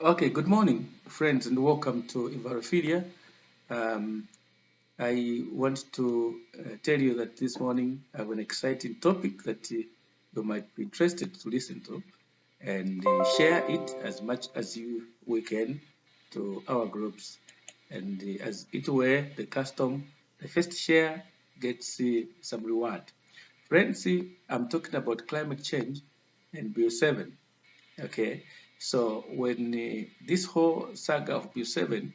Okay, good morning, friends, and welcome to Envirophilia. Um, I want to tell you that this morning I have an exciting topic that you might be interested to listen to and share it as much as we can to our groups. And as it were the custom, the first share gets some reward. Friends, I'm talking about climate change and Bio7. Okay, so when this whole saga of Bu7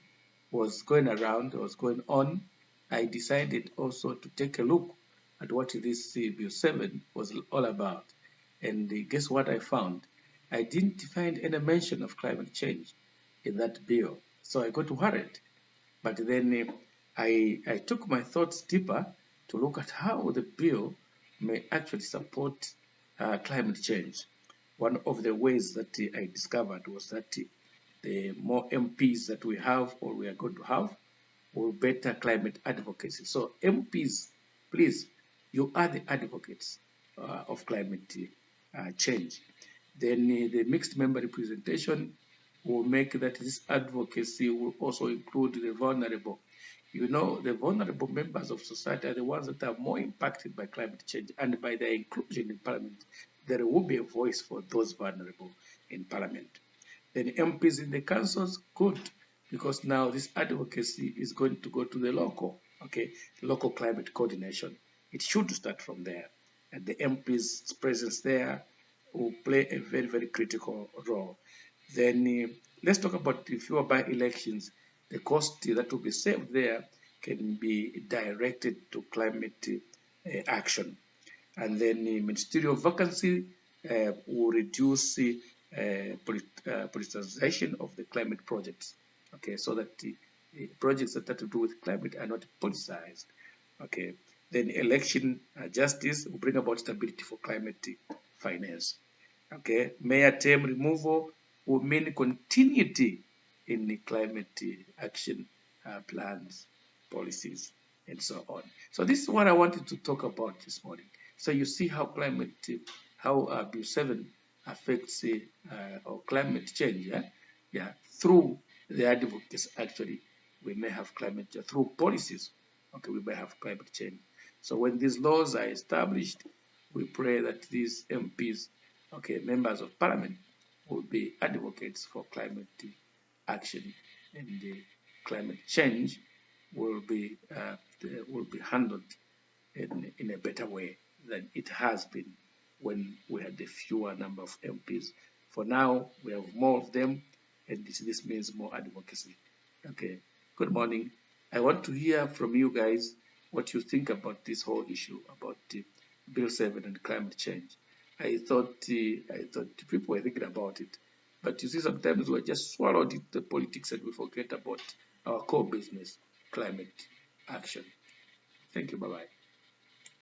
was going around, was going on, I decided also to take a look at what this Bu7 was all about. And guess what I found? I didn't find any mention of climate change in that bill. So I got worried. But then I took my thoughts deeper to look at how the bill may actually support climate change. One of the ways that I discovered was that the more MPs that we have or we are going to have, will better climate advocacy. So MPs, please, you are the advocates of climate change. Then the mixed member representation will make that this advocacy will also include the vulnerable. You know, the vulnerable members of society are the ones that are more impacted by climate change, and by their inclusion in parliament, there will be a voice for those vulnerable in parliament. Then MPs in the councils, good, because now this advocacy is going to go to the local, okay, local climate coordination. It should start from there. And the MP's presence there will play a very, very critical role. Then let's talk about the fewer by-elections. The cost that will be saved there can be directed to climate action. And then the ministerial vacancy will reduce the politicization of the climate projects. Okay, so that the projects that have to do with climate are not politicized. Okay, then election justice will bring about stability for climate finance. Okay, mayor term removal will mean continuity in the climate action plans, policies, and so on. So this is what I wanted to talk about this morning. So you see how climate, how Bill 7 affects or climate change, yeah, through the advocates actually, we may have climate change, through policies, okay, we may have climate change. So when these laws are established, we pray that these MPs, okay, members of parliament, will be advocates for climate action, and the climate change will be handled in a better way than it has been when we had a fewer number of MPs. For now, we have more of them, and this means more advocacy. Okay, good morning. I want to hear from you guys what you think about this whole issue about Bill 7 and climate change. I thought people were thinking about it, but you see, sometimes we just swallowed it, the politics, and we forget about our core business, climate action. Thank you. Bye bye.